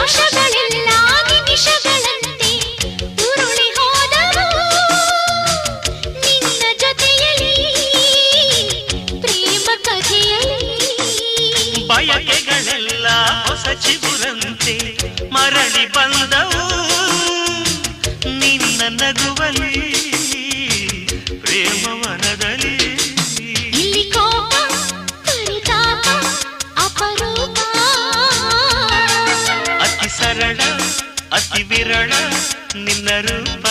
ಹರುಷಗಳೆಲ್ಲ ನಿಮಿಷಗಳಂತೆ ಉರುಳಿ ಹೋದವು ನಿನ್ನ ಜೊತೆಯಲ್ಲಿ ಪ್ರೇಮ ಕಥೆಯಲ್ಲಿ. ಬಯಕೆಗಳೆಲ್ಲ ಹೊಸ ಚಿಗುರಂತೆ ಮರಳಿ ಬಂದವು ನಿನ್ನ ನಗುವಲ್ಲಿ ಪ್ರೇಮವನದಲ್ಲಿ. ಇಲ್ಲಿ ಕೋಪ ಪರಿತಾಪ ಅಪರೂಪ ಅತಿ ಸರಳ ಅತಿ ವಿರಳ ನಿನ್ನ ರೂಪ.